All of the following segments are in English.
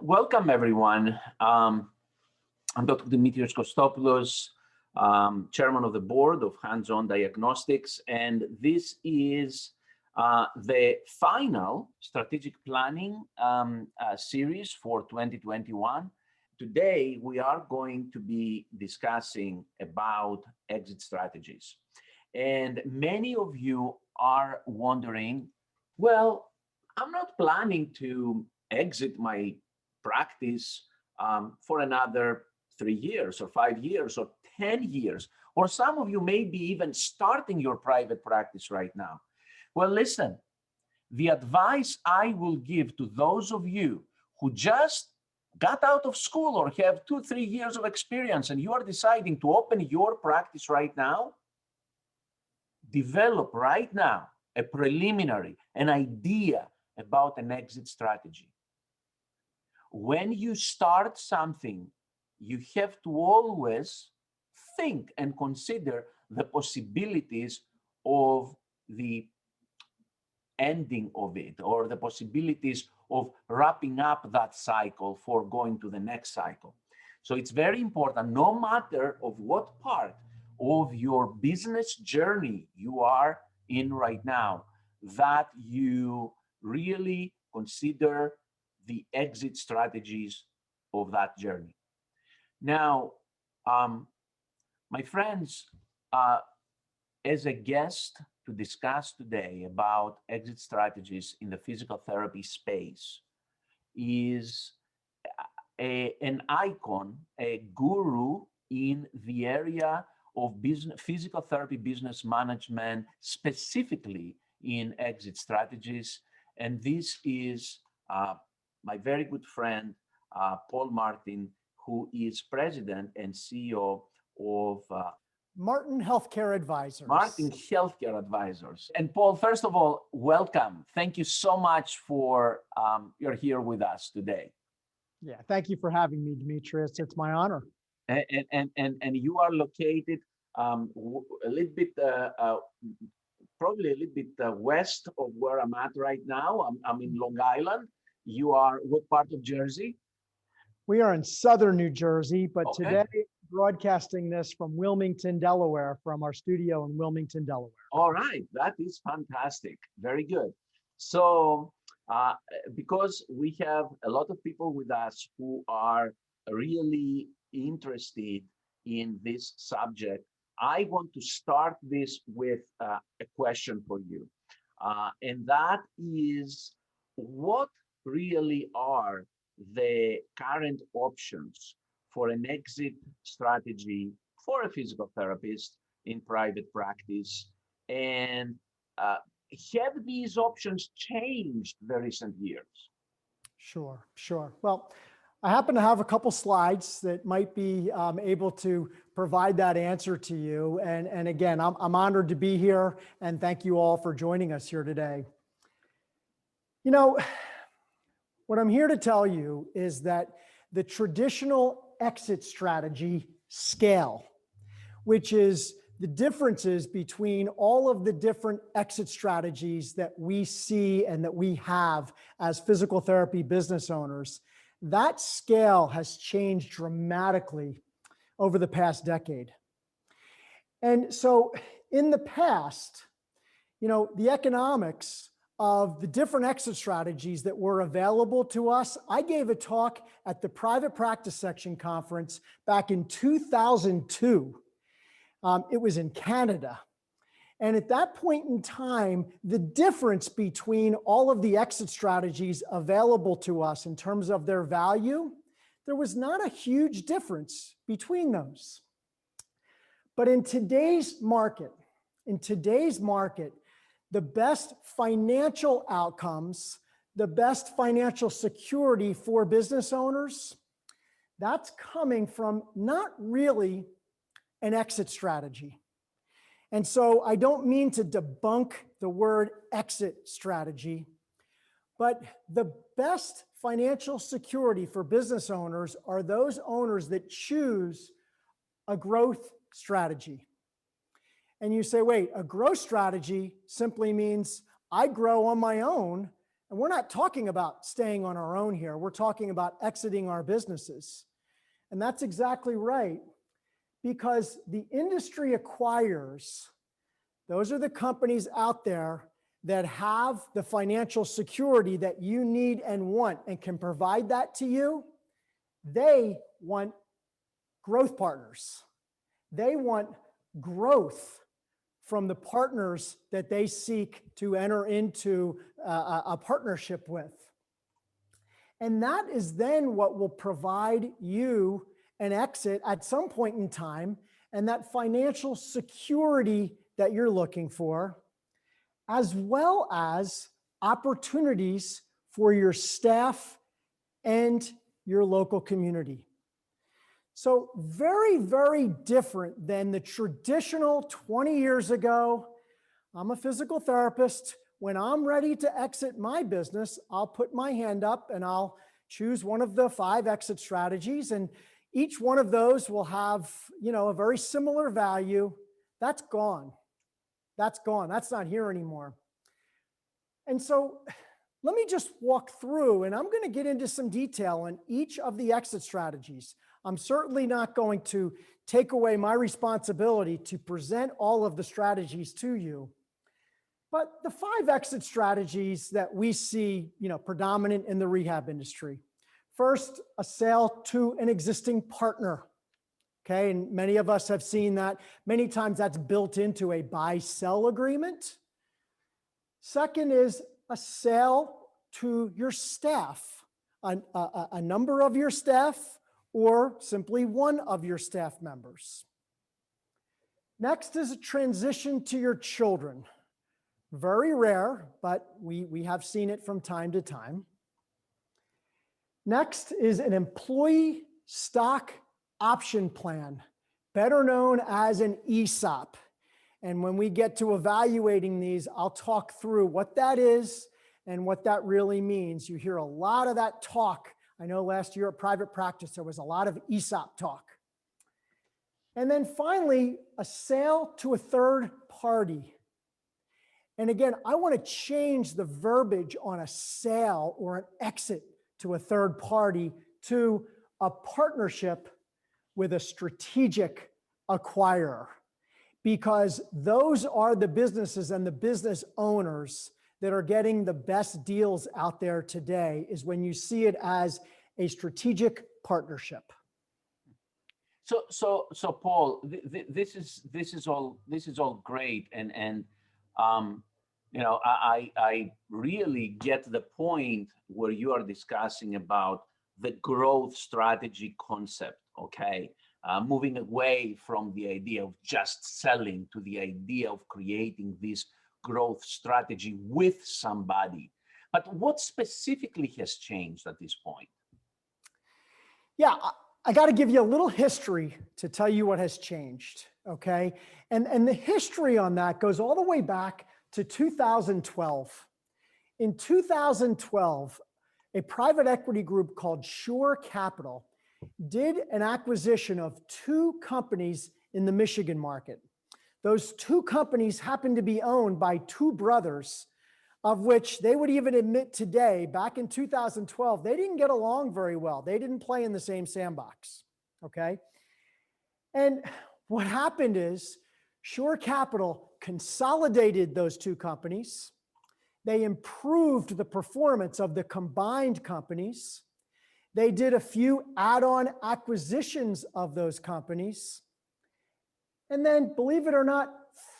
Welcome, everyone. I'm Dr. Dimitrios Kostopoulos, Chairman of the Board of Hands-On Diagnostics, and this is the final strategic planning series for 2021. Today, we are going to be discussing about exit strategies. And many of you are wondering, well, I'm not planning to exit my practice for another 3 years or 5 years or 10 years, or some of you may be even starting your private practice right now. Well, listen, the advice I will give to those of you who just got out of school or have 2-3 years of experience and you are deciding to open your practice right now, develop right now a preliminary, an idea about an exit strategy. When you start something, you have to always think and consider the possibilities of the ending of it or the possibilities of wrapping up that cycle for going to the next cycle. So it's very important, no matter of what part of your business journey you are in right now, that you really consider the exit strategies of that journey. Now, my friends, as a guest to discuss today about exit strategies in the physical therapy space is an icon, a guru in the area of business, physical therapy business management, specifically in exit strategies. And this is my very good friend, Paul Martin, who is president and CEO of Martin Healthcare Advisors. Martin Healthcare Advisors. And Paul, first of all, welcome. Thank you so much for you're here with us today. Yeah, thank you for having me, Demetrius. It's my honor. And you are located a little bit, probably a little bit west of where I'm at right now. I'm in Long Island. You are what part of Jersey? We are in southern New Jersey, but Okay. today broadcasting this from Wilmington, Delaware, from our studio in Wilmington, Delaware. All right, that is fantastic. Very good. So, because we have a lot of people with us who are really interested in this subject, I want to start this with a question for you. And that is, what really are the current options for an exit strategy for a physical therapist in private practice? And have these options changed the recent years? Sure. Well, I happen to have a couple slides that might be able to provide that answer to you. And again, I'm honored to be here, and thank you all for joining us here today. You know, what I'm here to tell you is that the traditional exit strategy scale, which is the differences between all of the different exit strategies that we see and that we have as physical therapy business owners, that scale has changed dramatically over the past decade. And so in the past, you know, the economics of the different exit strategies that were available to us. I gave a talk at the Private Practice Section Conference back in 2002. It was in Canada. And at that point in time, the difference between all of the exit strategies available to us in terms of their value, there was not a huge difference between those. But in today's market, the best financial outcomes, the best financial security for business owners, that's coming from not really an exit strategy. And so I don't mean to debunk the word exit strategy, but the best financial security for business owners are those owners that choose a growth strategy. And you say, wait, a growth strategy simply means I grow on my own And we're not talking about staying on our own here. We're talking about exiting our businesses. And that's exactly right, because the industry acquirers, those are the companies out there that have the financial security that you need and want and can provide that to you. They want growth partners. They want growth from the partners that they seek to enter into a partnership with. And that is then what will provide you an exit at some point in time, and that financial security that you're looking for, as well as opportunities for your staff and your local community. So very, very different than the traditional 20 years ago. I'm a physical therapist. When I'm ready to exit my business, I'll put my hand up and I'll choose one of the 5 exit strategies. And each one of those will have, a very similar value. That's gone. That's gone. That's not here anymore. And so let me just walk through, and I'm going to get into some detail on each of the exit strategies. I'm certainly not going to take away my responsibility to present all of the strategies to you. But the 5 exit strategies that we see, predominant in the rehab industry. First, a sale to an existing partner. Okay, and many of us have seen that. Many times that's built into a buy-sell agreement. Second is a sale to your staff, a number of your staff, or simply one of your staff members. Next is a transition to your children. Very rare, but we have seen it from time to time. Next is an employee stock option plan, better known as an ESOP. And when we get to evaluating these, I'll talk through what that is and what that really means. You hear a lot of that talk. I know last year at private practice, there was a lot of ESOP talk. And then finally, a sale to a third party. And again, I want to change the verbiage on a sale or an exit to a third party to a partnership with a strategic acquirer, because those are the businesses and the business owners that are getting the best deals out there today, is when you see it as a strategic partnership. So Paul, this is all great, and I really get the point where you are discussing about the growth strategy concept. Okay, moving away from the idea of just selling to the idea of creating this growth strategy with somebody. But what specifically has changed at this point? Yeah, I got to give you a little history to tell you what has changed, okay? And the history on that goes all the way back to 2012. In 2012, a private equity group called Shore Capital did an acquisition of 2 companies in the Michigan market. Those 2 companies happened to be owned by 2 brothers, of which they would even admit today, back in 2012, they didn't get along very well. They didn't play in the same sandbox, okay? And what happened is Shore Capital consolidated those 2 companies. They improved the performance of the combined companies. They did a few add-on acquisitions of those companies. And then, believe it or not,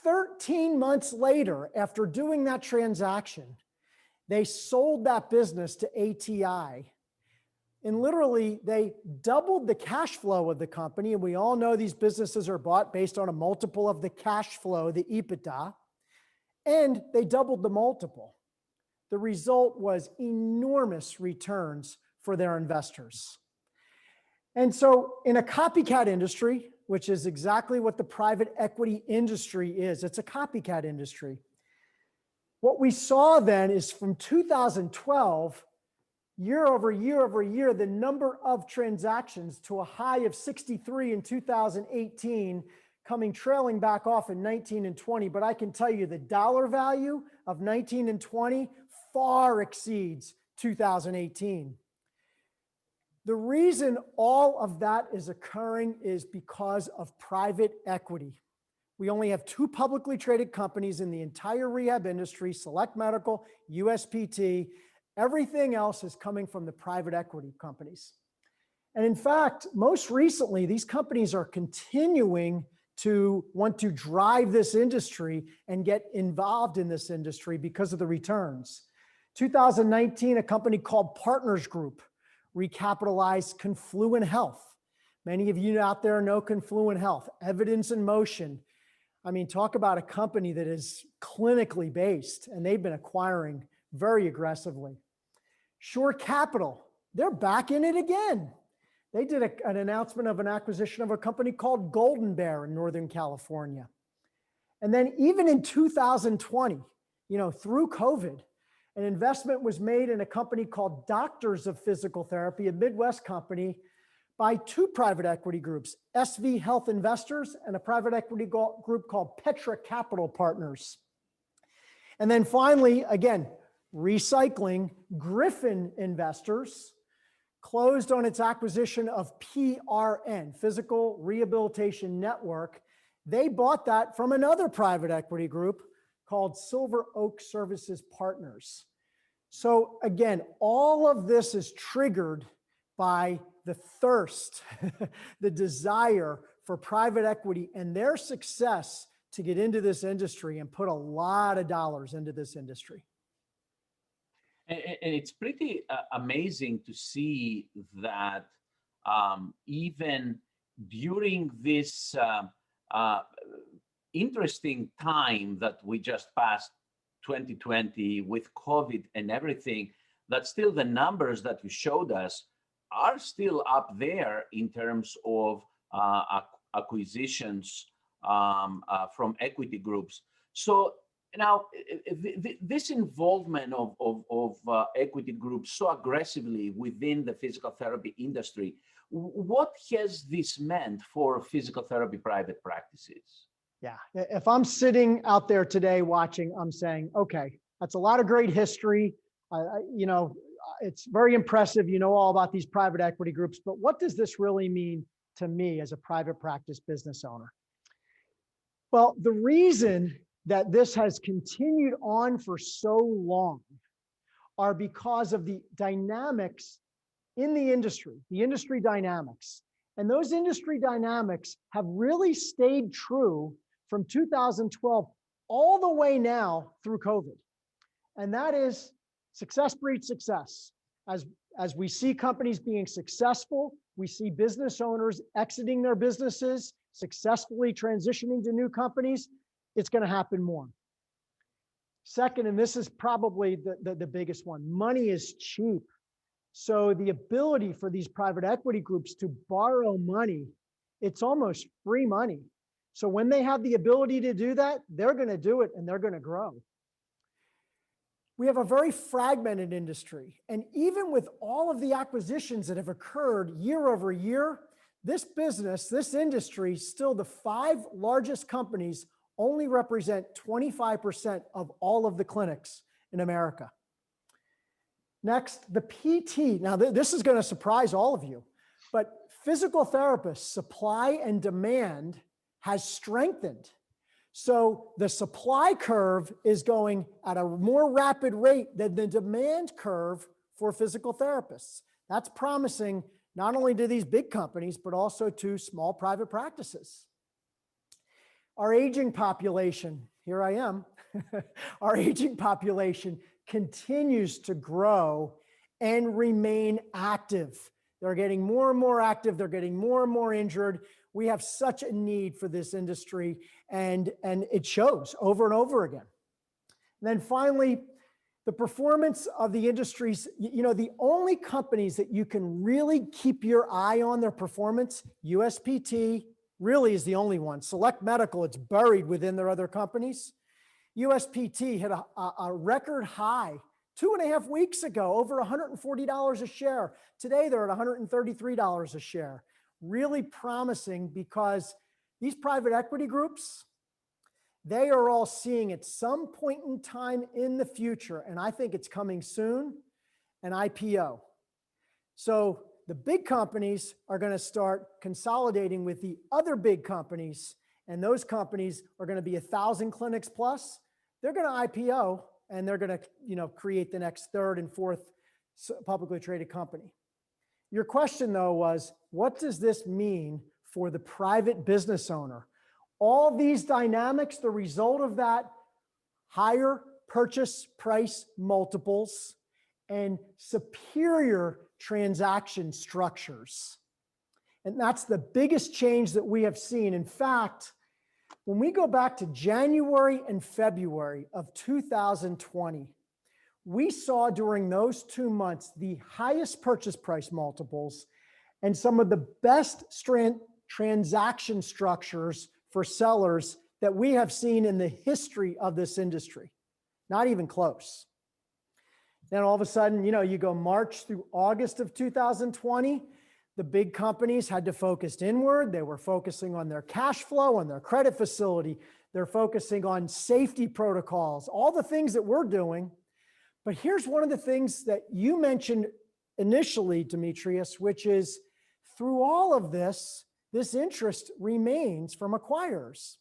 13 months later, after doing that transaction, they sold that business to ATI. And literally, they doubled the cash flow of the company. And we all know these businesses are bought based on a multiple of the cash flow, the EBITDA. And they doubled the multiple. The result was enormous returns for their investors. And so in a copycat industry, which is exactly what the private equity industry is, it's a copycat industry. What we saw then is from 2012, year over year over year, the number of transactions to a high of 63 in 2018, coming trailing back off in 19 and 20. But I can tell you the dollar value of 19 and 20 far exceeds 2018. The reason all of that is occurring is because of private equity. We only have 2 publicly traded companies in the entire rehab industry, Select Medical, USPT. Everything else is coming from the private equity companies. And in fact, most recently, these companies are continuing to want to drive this industry and get involved in this industry because of the returns. 2019, a company called Partners Group recapitalized Confluent Health. Many of you out there know Confluent Health, Evidence in Motion. I mean, talk about a company that is clinically based, and they've been acquiring very aggressively. Shore Capital, they're back in it again. They did an announcement of an acquisition of a company called Golden Bear in Northern California. And then even in 2020, through COVID, an investment was made in a company called Doctors of Physical Therapy, a Midwest company, by 2 private equity groups, SV Health Investors and a private equity group called Petra Capital Partners. And then finally, again, recycling, Griffin Investors closed on its acquisition of PRN, Physical Rehabilitation Network. They bought that from another private equity group called Silver Oak Services Partners. So again, all of this is triggered by the thirst, the desire for private equity and their success to get into this industry and put a lot of dollars into this industry. And it's pretty amazing to see that even during this interesting time that we just passed, 2020, with COVID and everything, that still the numbers that you showed us are still up there in terms of acquisitions from equity groups. So now, this involvement of equity groups so aggressively within the physical therapy industry, what has this meant for physical therapy private practices? Yeah, if I'm sitting out there today watching, I'm saying, okay, that's a lot of great history. It's very impressive. You know all about these private equity groups, but what does this really mean to me as a private practice business owner? Well, the reason that this has continued on for so long are because of the dynamics in the industry dynamics. And those industry dynamics have really stayed true from 2012 all the way now through COVID. And that is success breeds success. As we see companies being successful, we see business owners exiting their businesses, successfully transitioning to new companies, it's going to happen more. Second, and this is probably the biggest one, money is cheap. So the ability for these private equity groups to borrow money, it's almost free money. So when they have the ability to do that, they're going to do it and they're going to grow. We have a very fragmented industry. And even with all of the acquisitions that have occurred year over year, this business, this industry, still the 5 largest companies only represent 25% of all of the clinics in America. Next, the PT. Now, this is going to surprise all of you, but physical therapists, supply and demand has strengthened. So the supply curve is going at a more rapid rate than the demand curve for physical therapists. That's promising not only to these big companies, but also to small private practices. Our aging population, here I am, our aging population continues to grow and remain active. They're getting more and more active. They're getting more and more injured. We have such a need for this industry, and it shows over and over again. And then finally, the performance of the industries, the only companies that you can really keep your eye on their performance, USPT really is the only one. Select Medical, it's buried within their other companies. USPT hit a record high 2.5 weeks ago, over $140 a share. Today, they're at $133 a share. Really promising because these private equity groups, they are all seeing at some point in time in the future, and I think it's coming soon, an IPO. So the big companies are going to start consolidating with the other big companies, and those companies are going to be 1,000 clinics plus. They're going to IPO, and they're going to, create the next third and fourth publicly traded company. Your question, though, was, what does this mean for the private business owner? All these dynamics, the result of that, higher purchase price multiples and superior transaction structures. And that's the biggest change that we have seen. In fact, when we go back to January and February of 2020, we saw during those 2 months the highest purchase price multiples and some of the best transaction structures for sellers that we have seen in the history of this industry. Not even close. Then all of a sudden, you go March through August of 2020, the big companies had to focus inward. They were focusing on their cash flow, on their credit facility. They're focusing on safety protocols, all the things that we're doing. But here's one of the things that you mentioned initially, Demetrius, which is through all of this, this interest remains from acquirers.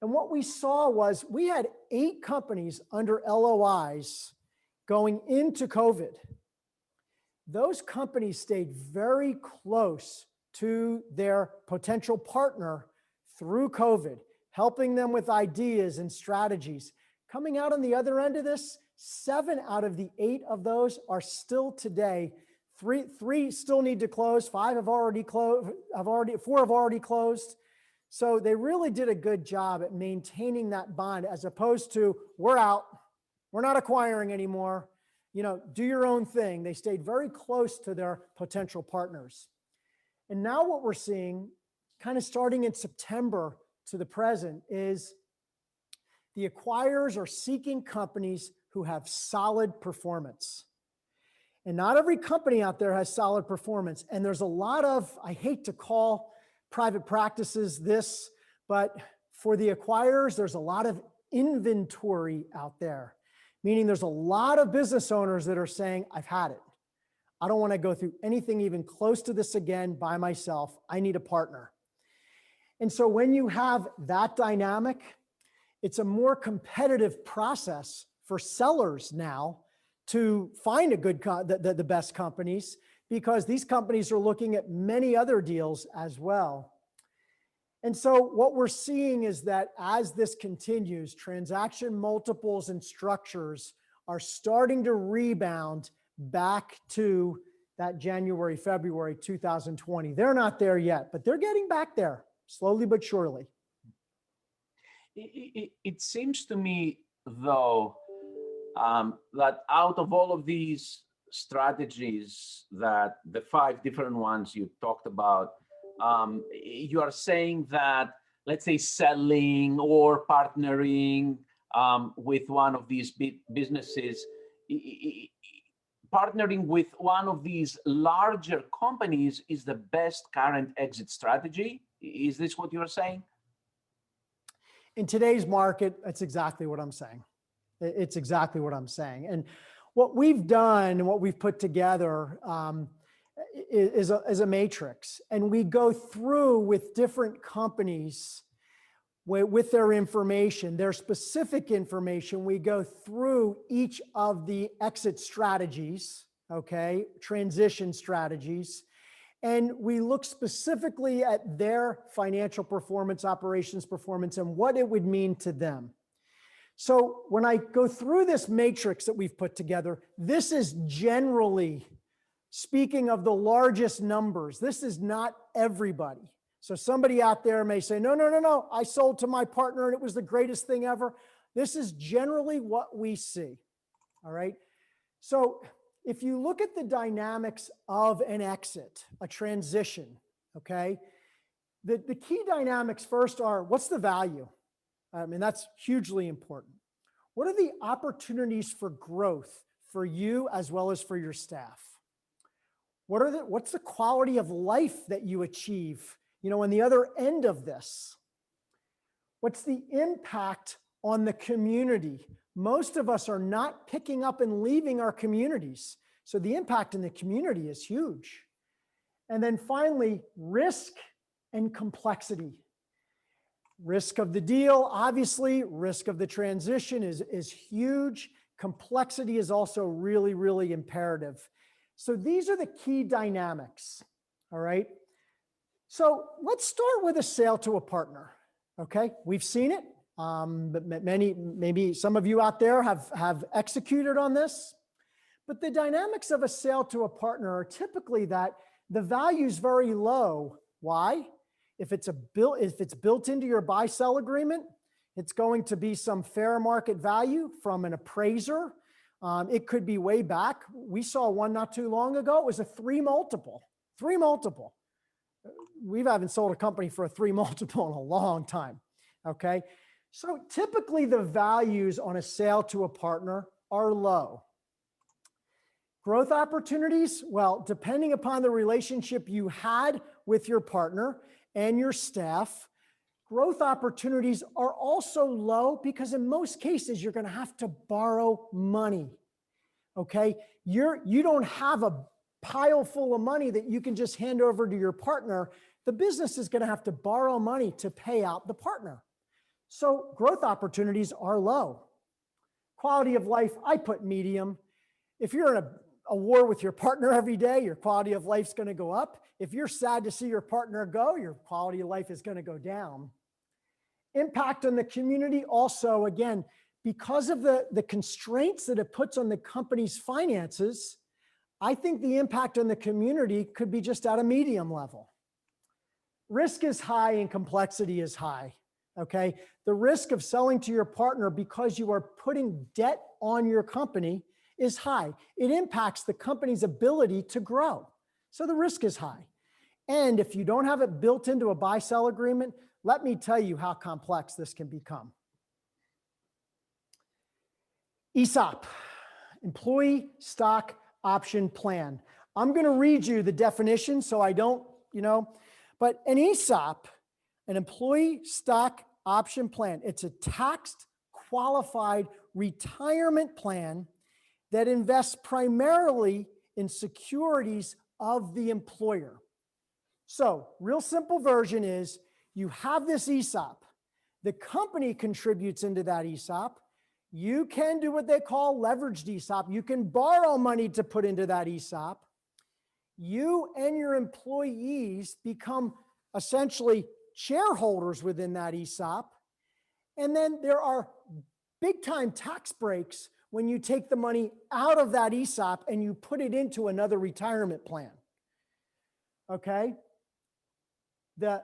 And what we saw was we had 8 companies under LOIs going into COVID. Those companies stayed very close to their potential partner through COVID, helping them with ideas and strategies. Coming out on the other end of this, 7 out of the 8 of those are still today. Three still need to close. 5 have already closed. 4 have already closed. So they really did a good job at maintaining that bond, as opposed to, we're out, we're not acquiring anymore. Do your own thing. They stayed very close to their potential partners. And now what we're seeing, kind of starting in September to the present, is the acquirers are seeking companies who have solid performance. And not every company out there has solid performance. And there's a lot of, I hate to call private practices this, but for the acquirers, there's a lot of inventory out there, meaning there's a lot of business owners that are saying, I've had it. I don't want to go through anything even close to this again by myself. I need a partner. And so when you have that dynamic, it's a more competitive process for sellers now to find the best companies, because these companies are looking at many other deals as well. And so what we're seeing is that as this continues, transaction multiples and structures are starting to rebound back to that January, February 2020. They're not there yet, but they're getting back there slowly but surely. It seems to me, though, that out of all of these strategies, that the 5 different ones you talked about, you are saying that, let's say, selling or partnering with one of these businesses, partnering with one of these larger companies is the best current exit strategy. Is this what you're saying? In today's market, that's exactly what I'm saying. It's exactly what I'm saying. And what we've done and what we've put together is a matrix. And we go through with different companies with their information, their specific information. We go through each of the exit strategies, okay, transition strategies. And we look specifically at their financial performance, operations performance, and what it would mean to them. So when I go through this matrix that we've put together, this is generally speaking of the largest numbers. This is not everybody. So somebody out there may say, no, I sold to my partner and it was the greatest thing ever. This is generally what we see. All right. So if you look at the dynamics of an exit, a transition, okay, the key dynamics first are, what's the value? I mean, that's hugely important. What are the opportunities for growth for you as well as for your staff? What's the quality of life that you achieve, on the other end of this? What's the impact on the community? Most of us are not picking up and leaving our communities. So the impact in the community is huge. And then finally, risk and complexity. Risk of the deal, obviously, risk of the transition is huge. Complexity is also really, really imperative. So these are the key dynamics, all right? So let's start with a sale to a partner, okay? We've seen it, but maybe some of you out there have executed on this, but the dynamics of a sale to a partner are typically that the value is very low. Why? If it's built into your buy-sell agreement, it's going to be some fair market value from an appraiser. It could be way back. We saw one not too long ago. It was a 3 multiple. We haven't sold a company for a 3 multiple in a long time. Okay. So typically the values on a sale to a partner are low. Growth opportunities, well, depending upon the relationship you had with your partner and your staff, growth opportunities are also low because in most cases, you're going to have to borrow money. Okay. You don't have a pile full of money that you can just hand over to your partner. The business is going to have to borrow money to pay out the partner. So growth opportunities are low. Quality of life, I put medium. If you're in a war with your partner every day, your quality of life is going to go up. If you're sad to see your partner go, your quality of life is going to go down. Impact on the community also, again, because of the constraints that it puts on the company's finances, I think the impact on the community could be just at a medium level. Risk is high and complexity is high, okay? The risk of selling to your partner because you are putting debt on your company is high. It impacts the company's ability to grow. So the risk is high. And if you don't have it built into a buy-sell agreement, let me tell you how complex this can become. ESOP, Employee Stock Option Plan. I'm going to read you the definition so I don't, but an ESOP, an Employee Stock Option Plan, it's a taxed qualified retirement plan that invests primarily in securities of the employer. So real simple version is you have this ESOP. The company contributes into that ESOP. You can do what they call leveraged ESOP. You can borrow money to put into that ESOP. You and your employees become essentially shareholders within that ESOP. And then there are big time tax breaks when you take the money out of that ESOP and you put it into another retirement plan. Okay? The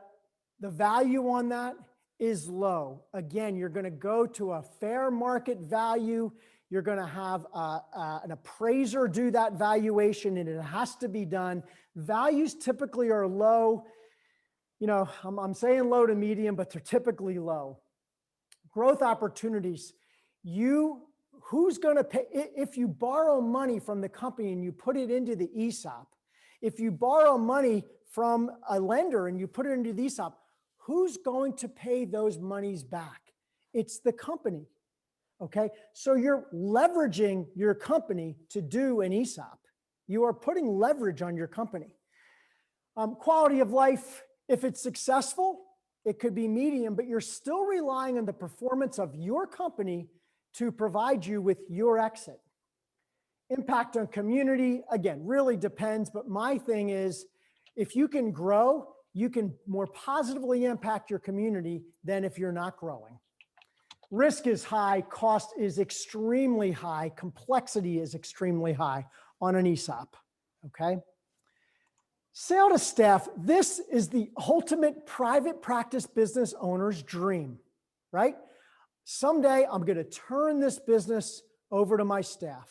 value on that is low. Again, you're going to go to a fair market value. You're going to have an appraiser do that valuation, and it has to be done. Values typically are low. I'm saying low to medium, but they're typically low. Growth opportunities. Who's going to pay? If you borrow money from the company and you put it into the ESOP, if you borrow money from a lender and you put it into the ESOP, who's going to pay those monies back? It's the company, okay? So you're leveraging your company to do an ESOP. You are putting leverage on your company. Quality of life, if it's successful, it could be medium, but you're still relying on the performance of your company to provide you with your exit. Impact on community, again, really depends, but my thing is, if you can grow, you can more positively impact your community than if you're not growing. Risk is high, cost is extremely high, complexity is extremely high on an ESOP, okay? Sale to staff, this is the ultimate private practice business owner's dream, right? Someday I'm going to turn this business over to my staff.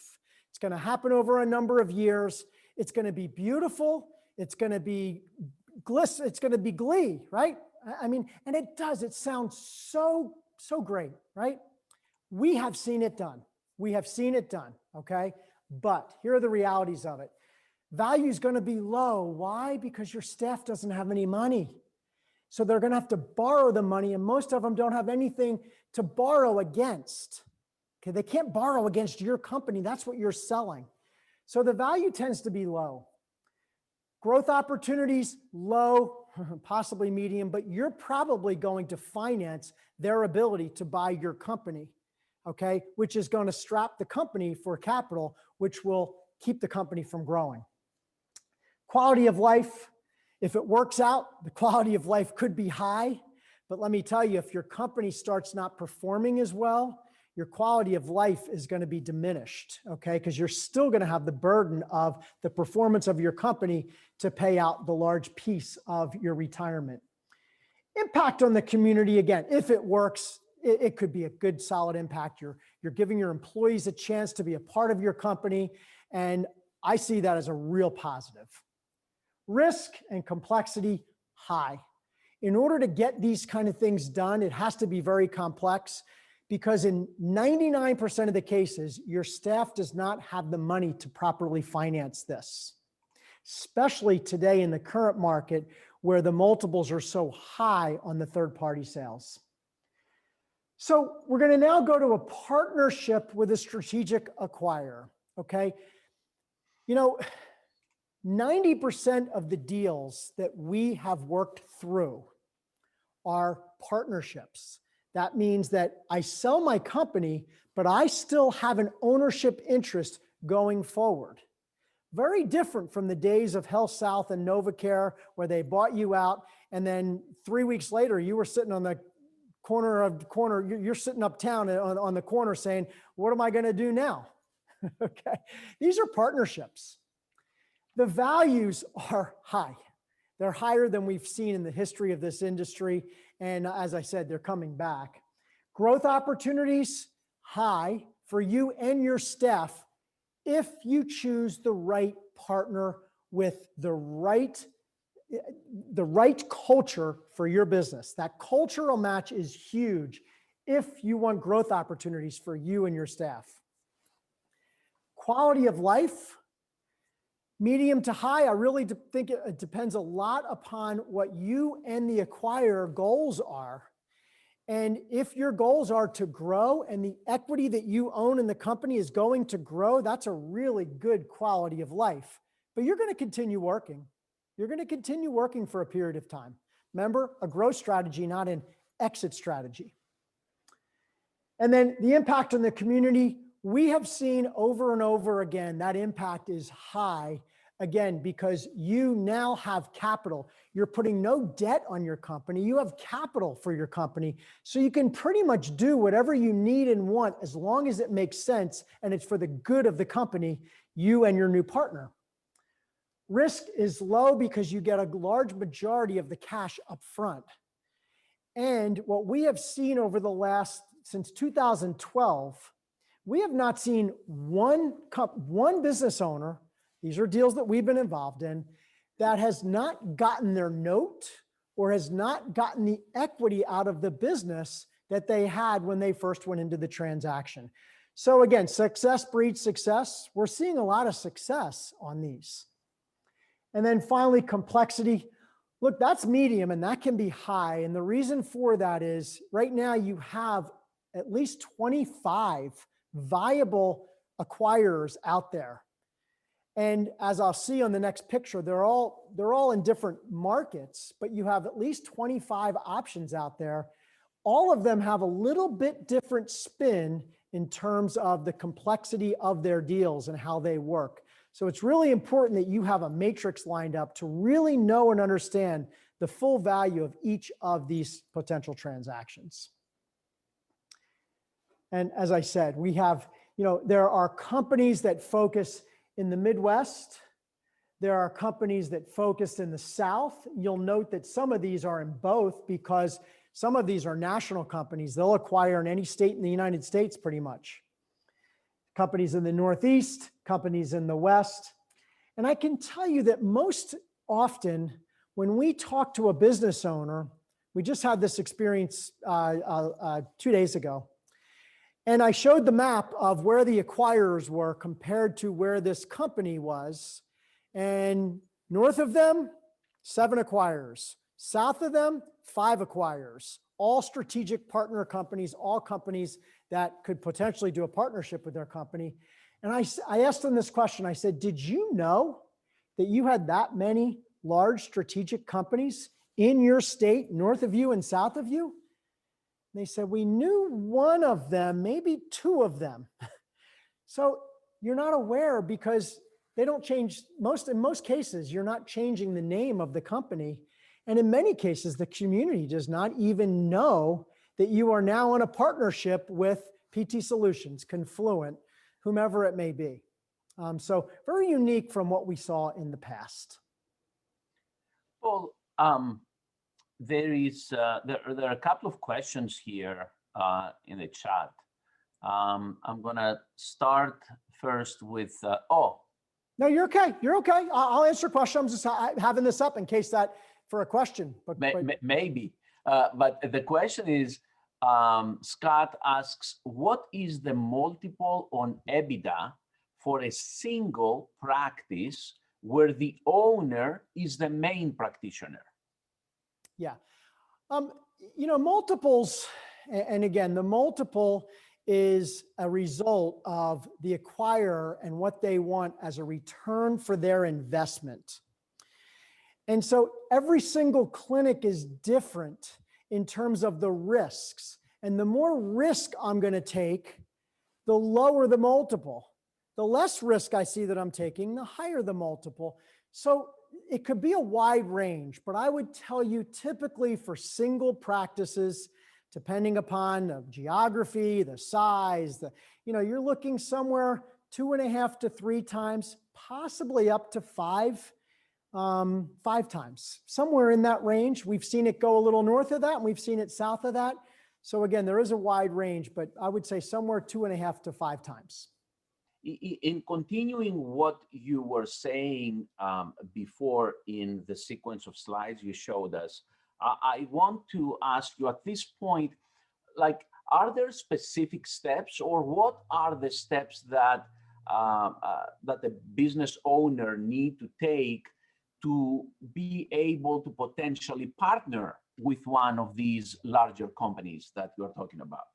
It's going to happen over a number of years. It's going to be beautiful. It's going to be it's going to be glee, right? I mean, and it does. It sounds so great, right? We have seen it done. We have seen it done, okay? But here are the realities of it. Value is going to be low. Why? Because your staff doesn't have any money. So they're going to have to borrow the money, and most of them don't have anything to borrow against. Okay, they can't borrow against your company. That's what you're selling. So the value tends to be low. Growth opportunities, low, possibly medium, but you're probably going to finance their ability to buy your company, okay, which is going to strap the company for capital, which will keep the company from growing. Quality of life, if it works out, the quality of life could be high, but let me tell you, if your company starts not performing as well, your quality of life is going to be diminished, okay? Because you're still going to have the burden of the performance of your company to pay out the large piece of your retirement. Impact on the community, again, if it works, it could be a good, solid impact. You're giving your employees a chance to be a part of your company, and I see that as a real positive. Risk and complexity, high. In order to get these kind of things done, it has to be very complex, because in 99% of the cases, your staff does not have the money to properly finance this, especially today in the current market where the multiples are so high on the third-party sales. So we're going to now go to a partnership with a strategic acquirer, okay? You know, 90% of the deals that we have worked through are partnerships. That means that I sell my company, but I still have an ownership interest going forward. Very different from the days of HealthSouth and NovaCare, where they bought you out, and then 3 weeks later, you were sitting on the corner, you're sitting uptown on the corner saying, what am I going to do now? Okay. These are partnerships. The values are high. They're higher than we've seen in the history of this industry. And as I said, they're coming back. Growth opportunities, high for you and your staff if you choose the right partner with the right culture for your business. That cultural match is huge if you want growth opportunities for you and your staff. Quality of life, medium to high. I really think it depends a lot upon what you and the acquirer goals are. And if your goals are to grow and the equity that you own in the company is going to grow, that's a really good quality of life. But you're going to continue working. You're going to continue working for a period of time. Remember, a growth strategy, not an exit strategy. And then the impact on the community, we have seen over and over again, that impact is high. Again, because you now have capital. You're putting no debt on your company. You have capital for your company. So you can pretty much do whatever you need and want as long as it makes sense and it's for the good of the company, you and your new partner. Risk is low because you get a large majority of the cash up front. And what we have seen over the since 2012, we have not seen one business owner, these are deals that we've been involved in, that has not gotten their note or has not gotten the equity out of the business that they had when they first went into the transaction. So again, success breeds success. We're seeing a lot of success on these. And then finally, complexity. Look, that's medium and that can be high. And the reason for that is right now you have at least 25 viable acquirers out there. And as I'll see on the next picture, they're all in different markets, but you have at least 25 options out there. All of them have a little bit different spin in terms of the complexity of their deals and how they work. So it's really important that you have a matrix lined up to really know and understand the full value of each of these potential transactions. And as I said, we have, there are companies that focus in the Midwest. There are companies that focus in the South. You'll note that some of these are in both because some of these are national companies. They'll acquire in any state in the United States pretty much. Companies in the Northeast, companies in the West. And I can tell you that most often when we talk to a business owner, we just had this experience 2 days ago. And I showed the map of where the acquirers were compared to where this company was. And north of them, 7 acquirers. South of them, 5 acquirers, all strategic partner companies, all companies that could potentially do a partnership with their company. And I asked them this question. I said, did you know that you had that many large strategic companies in your state, north of you and south of you? And they said, we knew one of them, maybe 2 of them. So you're not aware because they don't change. In most cases, you're not changing the name of the company. And in many cases, the community does not even know that you are now in a partnership with PT Solutions, Confluent, whomever it may be. So very unique from what we saw in the past. Well, there are a couple of questions here in the chat. I'm gonna start first with, No, you're okay. You're okay. I'll answer questions. I'm just having this up in case that for a question. But maybe. But the question is, Scott asks, what is the multiple on EBITDA for a single practice where the owner is the main practitioner? Yeah. Multiples, and again, the multiple is a result of the acquirer and what they want as a return for their investment. And so every single clinic is different in terms of the risks. And the more risk I'm going to take, the lower the multiple. The less risk I see that I'm taking, the higher the multiple. So it could be a wide range, but I would tell you typically for single practices, depending upon the geography, the size, you're looking somewhere 2.5 to 3 times, possibly up to 5 times, somewhere in that range. We've seen it go a little north of that, and we've seen it south of that. So again, there is a wide range, but I would say somewhere 2.5 to 5 times. In continuing what you were saying before in the sequence of slides you showed us, I want to ask you at this point, like, are there specific steps, or what are the steps that that the business owner need to take to be able to potentially partner with one of these larger companies that you're talking about?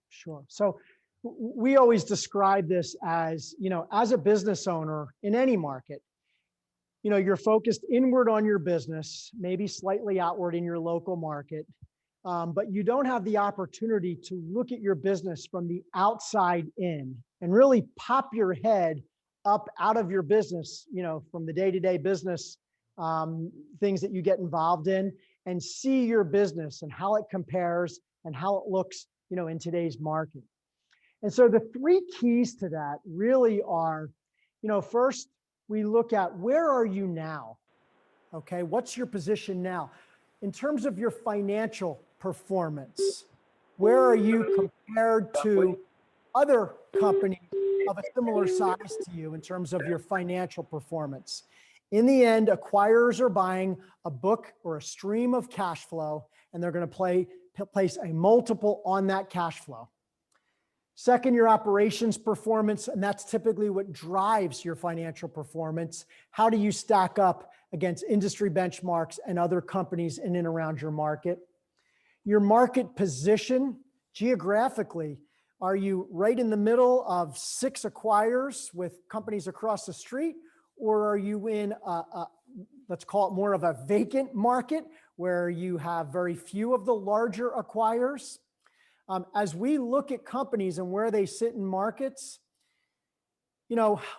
Sure. So we always describe this as, as a business owner in any market, you're focused inward on your business, maybe slightly outward in your local market, but you don't have the opportunity to look at your business from the outside in and really pop your head up out of your business, from the day-to-day business things that you get involved in, and see your business and how it compares and how it looks, in today's market. And so the 3 keys to that really are, first, we look at where are you now? Okay, what's your position now? In terms of your financial performance, where are you compared to other companies of a similar size to you in terms of your financial performance? In the end, acquirers are buying a book or a stream of cash flow, and they're going to place a multiple on that cash flow. Second, your operations performance, and that's typically what drives your financial performance. How do you stack up against industry benchmarks and other companies in and around your market? Your market position geographically. Are you right in the middle of 6 acquirers with companies across the street? Or are you in let's call it more of a vacant market where you have very few of the larger acquirers? As we look at companies and where they sit in markets,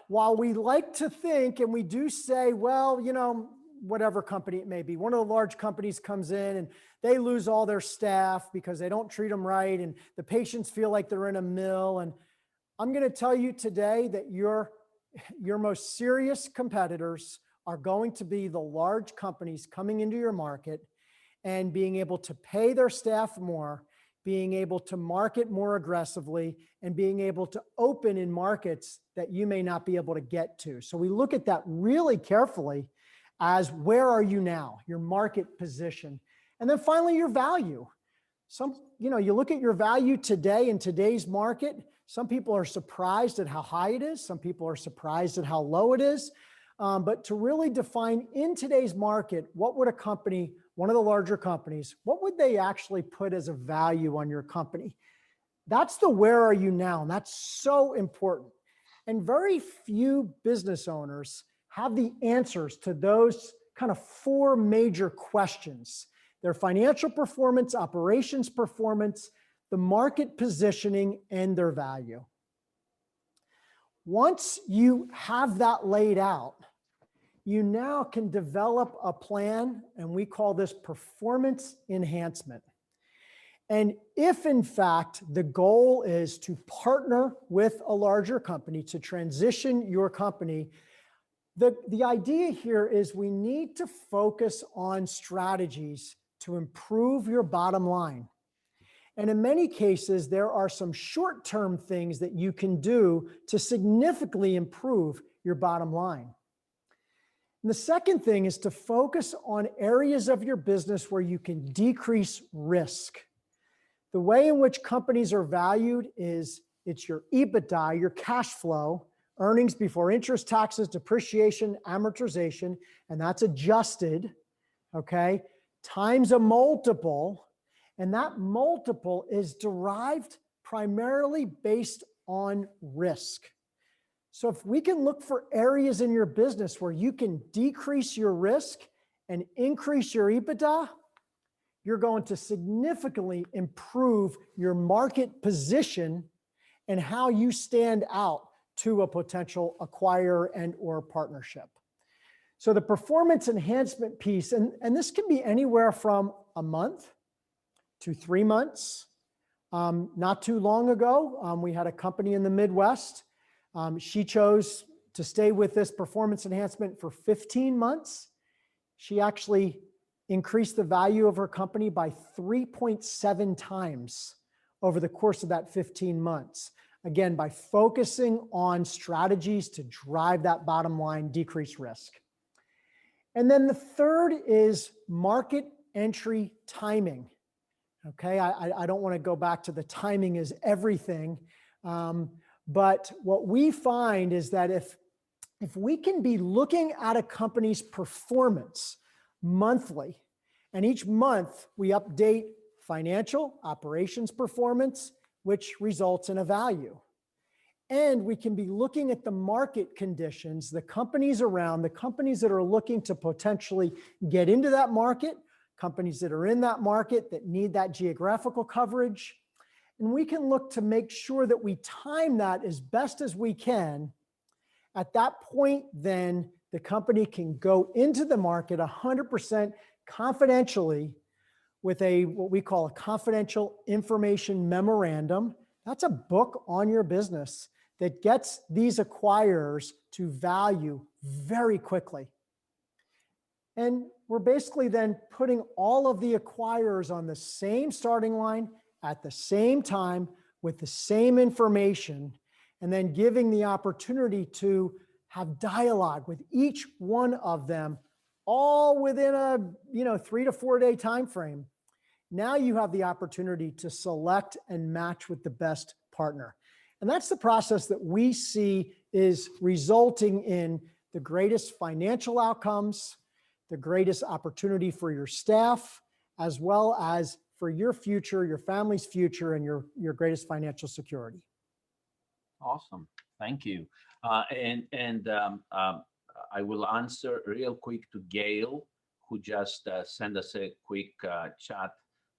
while we like to think, and we do say, well, whatever company it may be, one of the large companies comes in and they lose all their staff because they don't treat them right, and the patients feel like they're in a mill. And I'm going to tell you today that your most serious competitors are going to be the large companies coming into your market and being able to pay their staff more, being able to market more aggressively, and being able to open in markets that you may not be able to get to. So we look at that really carefully as where are you now, your market position. And then finally, your value. You look at your value today in today's market. Some people are surprised at how high it is. Some people are surprised at how low it is. But to really define in today's market, what would a company one of the larger companies, what would they actually put as a value on your company? That's the where are you now? And that's so important. And very few business owners have the answers to those kind of four major questions: their financial performance, operations performance, the market positioning, and their value. Once you have that laid out, you now can develop a plan, and we call this performance enhancement. And if in fact the goal is to partner with a larger company to transition your company, the idea here is we need to focus on strategies to improve your bottom line. And in many cases, there are some short-term things that you can do to significantly improve your bottom line. And the second thing is to focus on areas of your business where you can decrease risk. The way in which companies are valued is it's your EBITDA, your cash flow, earnings before interest, taxes, depreciation, amortization, and that's adjusted, okay, times a multiple. And that multiple is derived primarily based on risk. So if we can look for areas in your business where you can decrease your risk and increase your EBITDA, you're going to significantly improve your market position and how you stand out to a potential acquirer and or partnership. So the performance enhancement piece, and this can be anywhere from a month to 3 months. Not too long ago, we had a company in the Midwest. She chose to stay with this performance enhancement for 15 months. She actually increased the value of her company by 3.7 times over the course of that 15 months. Again, by focusing on strategies to drive that bottom line, decrease risk. And then the third is market entry timing. Okay, I don't want to go back to the timing is everything. But what we find is that if we can be looking at a company's performance monthly, and each month we update financial operations performance, which results in a value. And we can be looking at the market conditions, the companies around, the companies that are looking to potentially get into that market, companies that are in that market that need that geographical coverage. And we can look to make sure that we time that as best as we can. At that point, then the company can go into the market 100% confidentially with what we call a confidential information memorandum. That's a book on your business that gets these acquirers to value very quickly. And we're basically then putting all of the acquirers on the same starting line at the same time with the same information, and then giving the opportunity to have dialogue with each one of them, all within a 3 to 4 day time frame. Now you have the opportunity to select and match with the best partner. And that's the process that we see is resulting in the greatest financial outcomes, the greatest opportunity for your staff, as well as for your future, your family's future, and your greatest financial security. Awesome. Thank you. I will answer real quick to Gail, who just sent us a quick chat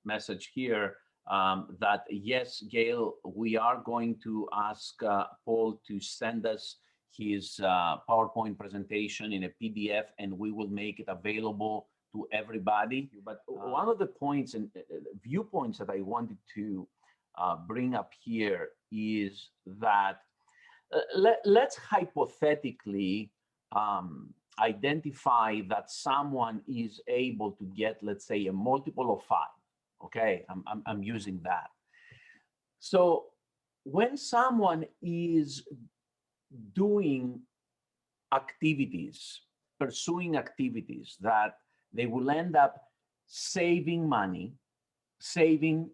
message here that yes, Gail, we are going to ask Paul to send us his PowerPoint presentation in a PDF, and we will make it available to everybody. But one of the points and viewpoints that I wanted to bring up here is that let's hypothetically identify that someone is able to get, let's say, a multiple of 5. Okay, I'm using that. So when someone is doing activities, pursuing activities that they will end up saving money,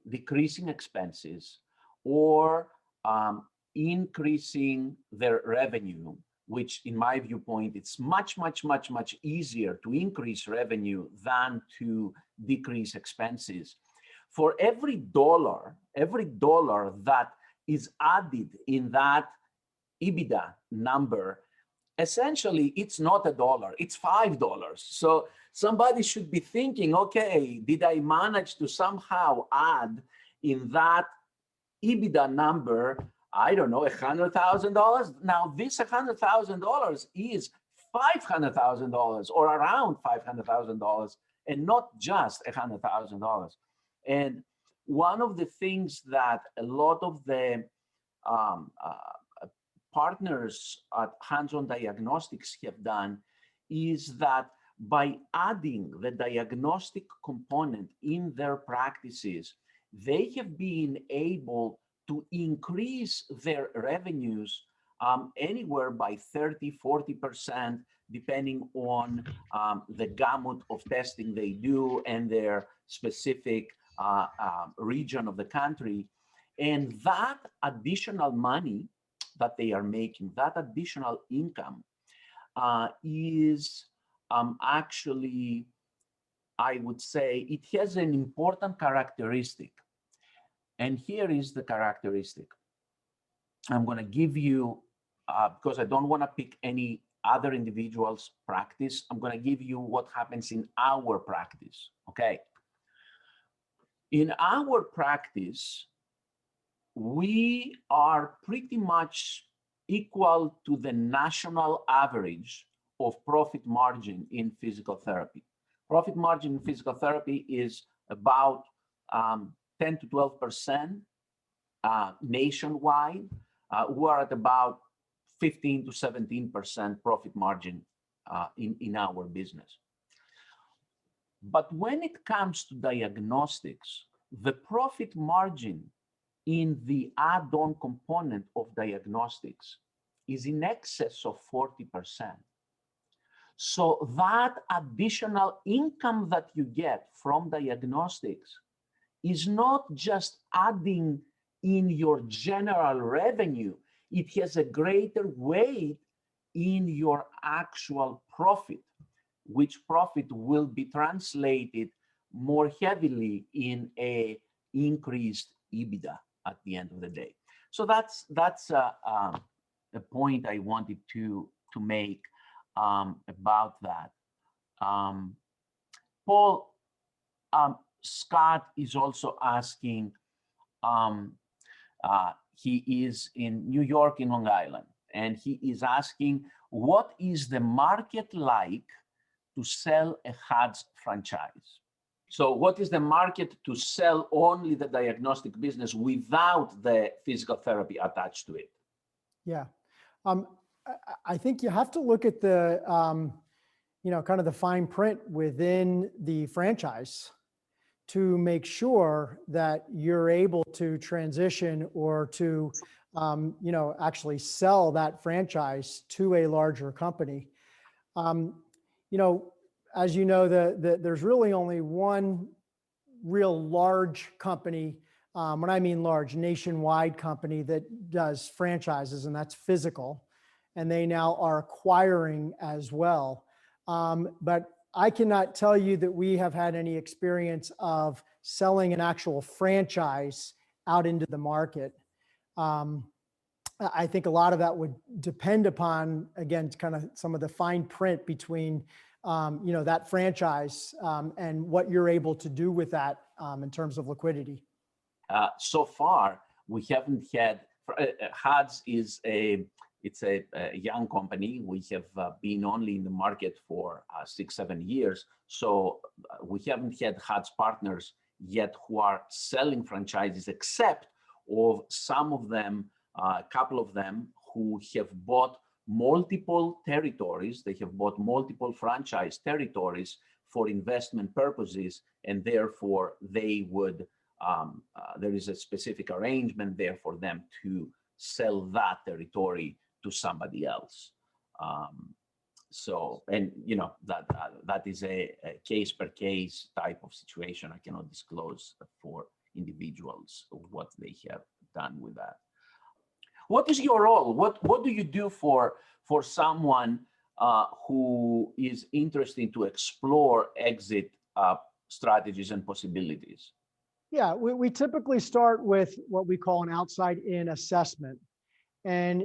decreasing expenses, or increasing their revenue which in my viewpoint, it's much, much, much, much easier to increase revenue than to decrease expenses. For every dollar that is added in that EBITDA number, essentially it's not $1, it's $5. So somebody should be thinking, okay, did I manage to somehow add in that EBITDA number, I don't know, $100,000? Now this $100,000 is $500,000 or around $500,000 and not just $100,000. And one of the things that a lot of the partners at Hands-On Diagnostics have done is that by adding the diagnostic component in their practices, they have been able to increase their revenues anywhere by 30, 40%, depending on the gamut of testing they do and their specific region of the country. And that additional money that they are making, that additional income is actually, I would say, it has an important characteristic. And here is the characteristic. I'm going to give you, because I don't want to pick any other individual's practice, I'm going to give you what happens in our practice, okay? In our practice, we are pretty much equal to the national average of profit margin in physical therapy. Profit margin in physical therapy is about 10 to 12% nationwide. We're at about 15 to 17% profit margin in our business. But when it comes to diagnostics, the profit margin in the add-on component of diagnostics is in excess of 40%. So that additional income that you get from diagnostics is not just adding in your general revenue, it has a greater weight in your actual profit, which profit will be translated more heavily in a increased EBITDA at the end of the day. So that's a point I wanted to make about that. Paul, Scott is also asking, he is in New York, in Long Island, and he is asking, what is the market like to sell a HADS franchise? So what is the market to sell only the diagnostic business without the physical therapy attached to it? Yeah, I think you have to look at the, kind of the fine print within the franchise to make sure that you're able to transition or to, actually sell that franchise to a larger company. As you know, there's really only one real large company, when I mean large, nationwide company that does franchises, and that's Physical. And they now are acquiring as well. But I cannot tell you that we have had any experience of selling an actual franchise out into the market. I think a lot of that would depend upon, again, kind of some of the fine print between, that franchise and what you're able to do with that in terms of liquidity. So far, we haven't had, HADS is it's a young company. We have been only in the market for 6-7 years. So we haven't had HADS partners yet who are selling franchises, except of some of them, a couple of them who have bought multiple territories. They have bought multiple franchise territories for investment purposes, and therefore they would, there is a specific arrangement there for them to sell that territory to somebody else. So, and that is a case per case type of situation. I cannot disclose for individuals what they have done with that. What is your role? What do you do for someone who is interested to explore exit strategies and possibilities? Yeah, we typically start with what we call an outside in assessment. And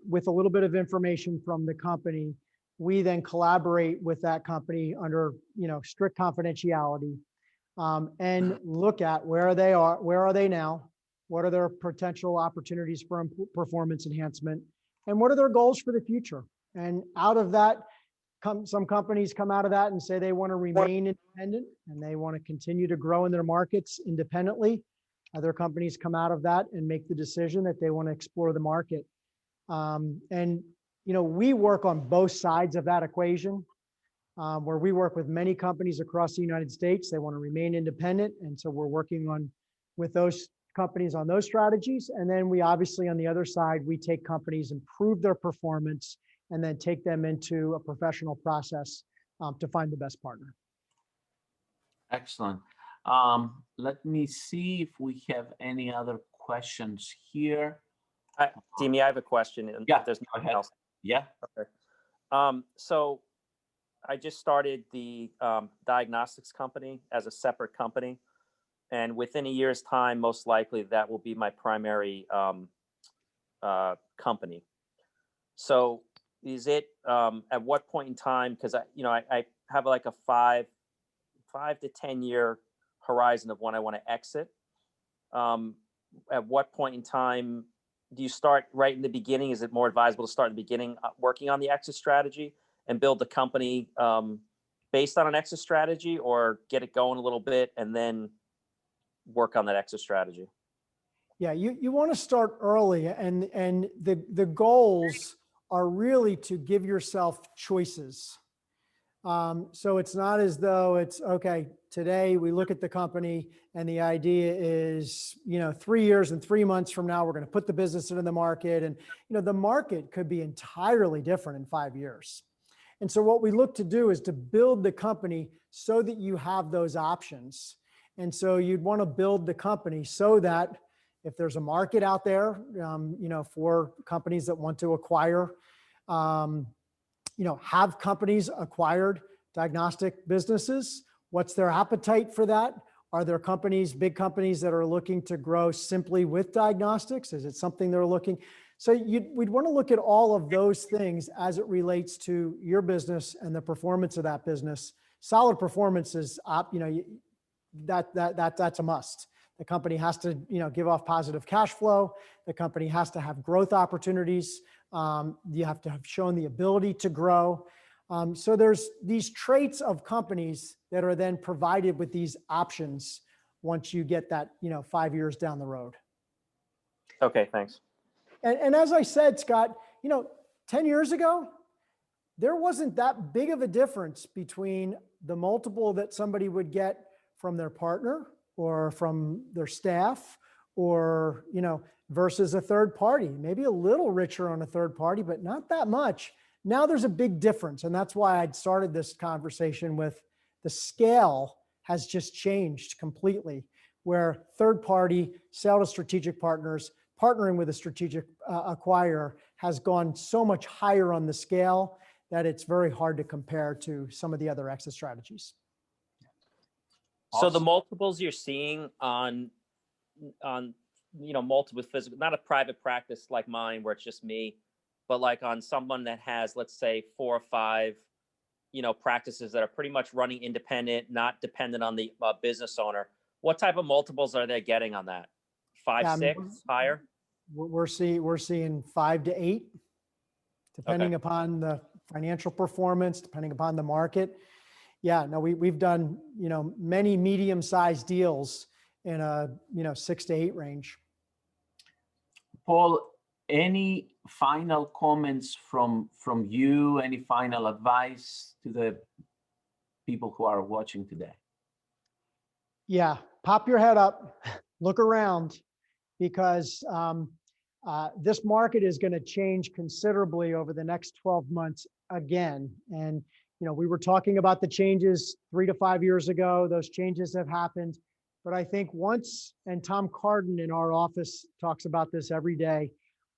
with a little bit of information from the company, we then collaborate with that company under, strict confidentiality, and look at where are they now, what are their potential opportunities for performance enhancement, and what are their goals for the future. And out of that, some companies come out of that and say they want to remain independent and they want to continue to grow in their markets independently. Other companies come out of that and make the decision that they want to explore the market. And we work on both sides of that equation, where we work with many companies across the United States. They want to remain independent. And so we're working with those companies on those strategies. And then we obviously, on the other side, we take companies, improve their performance, and then take them into a professional process to find the best partner. Excellent. Let me see if we have any other questions here. Dimi, I have a question. Yeah, if there's nothing else. Yeah. Okay. So I just started the diagnostics company as a separate company. And within a year's time, most likely that will be my primary company. So is it at what point in time, because I have like a 5 to 10 year horizon of when I want to exit. At what point in time do you start right in the beginning? Is it more advisable to start in the beginning working on the exit strategy and build the company based on an exit strategy, or get it going a little bit and then work on that exit strategy? Yeah, you want to start early, and the goals are really to give yourself choices. So it's not as though it's, okay, today we look at the company and the idea is, 3 years and 3 months from now, we're going to put the business into the market. And, the market could be entirely different in 5 years. And so what we look to do is to build the company so that you have those options. And so you'd want to build the company so that if there's a market out there, for companies that want to acquire, have companies acquired diagnostic businesses? What's their appetite for that? Are there companies, big companies, that are looking to grow simply with diagnostics? Is it something they're looking? So we'd want to look at all of those things as it relates to your business and the performance of that business. Solid performance is, that's a must. The company has to, give off positive cash flow. The company has to have growth opportunities. You have to have shown the ability to grow. So there's these traits of companies that are then provided with these options once you get that, 5 years down the road. Okay, thanks. And as I said, Scott, 10 years ago, there wasn't that big of a difference between the multiple that somebody would get from their partner or from their staff, or, versus a third party. Maybe a little richer on a third party, but not that much. Now there's a big difference. And that's why I'd started this conversation with the scale has just changed completely, where third party, sell to strategic partners, partnering with a strategic acquirer has gone so much higher on the scale that it's very hard to compare to some of the other exit strategies. So the multiples you're seeing on multiple physical, not a private practice like mine where it's just me, but like on someone that has, let's say, 4 or 5, practices that are pretty much running independent, not dependent on the business owner. What type of multiples are they getting on that? 5, 6, higher? We're seeing 5 to 8, depending upon the financial performance, depending upon the market. Yeah, no, we've done, many medium-sized deals in a, 6 to 8 range. Paul, any final comments from you? Any final advice to the people who are watching today? Yeah, pop your head up, look around, because this market is going to change considerably over the next 12 months again. And, we were talking about the changes 3 to 5 years ago. Those changes have happened. But I think and Tom Carden in our office talks about this every day,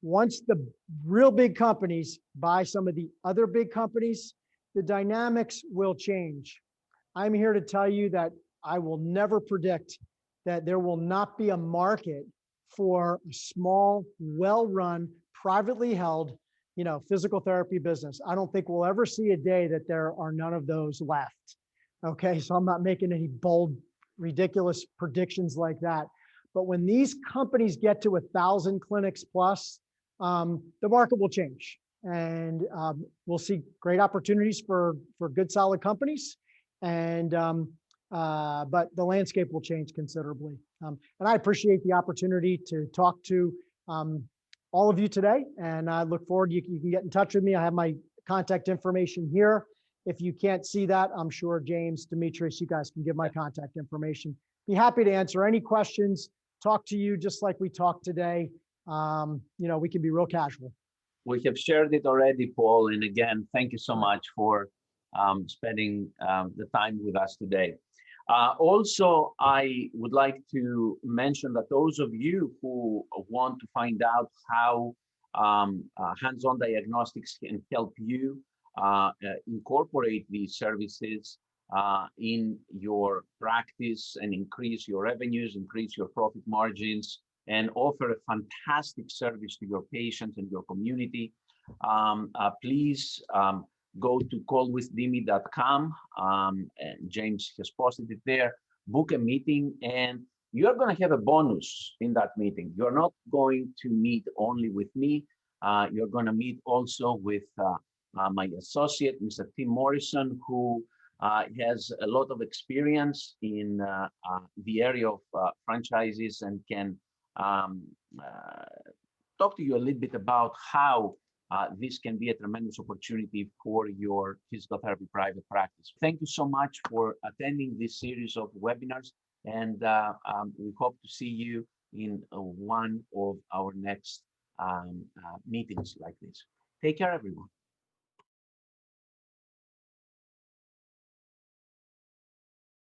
once the real big companies buy some of the other big companies, the dynamics will change. I'm here to tell you that I will never predict that there will not be a market for a small, well-run, privately held, physical therapy business. I don't think we'll ever see a day that there are none of those left. Okay, so I'm not making any bold, ridiculous predictions like that. But when these companies get to 1,000 clinics plus, the market will change, and we'll see great opportunities for good, solid companies, and but the landscape will change considerably. And I appreciate the opportunity to talk to all of you today, and I look forward. You can get in touch with me. I have my contact information here. If you can't see that, I'm sure James, Demetrius, you guys can give my contact information. Be happy to answer any questions. Talk to you just like we talked today. We can be real casual. We have shared it already, Paul. And again, thank you so much for spending the time with us today. Also, I would like to mention that those of you who want to find out how hands-on diagnostics can help you incorporate these services in your practice and increase your revenues, increase your profit margins, and offer a fantastic service to your patients and your community, please go to callwithdimi.com. James has posted it there. Book a meeting, and you're going to have a bonus in that meeting. You're not going to meet only with me. You're going to meet also with my associate, Mr. Tim Morrison, who has a lot of experience in the area of franchises and can talk to you a little bit about how this can be a tremendous opportunity for your physical therapy private practice. Thank you so much for attending this series of webinars, and we hope to see you in one of our next meetings like this. Take care, everyone.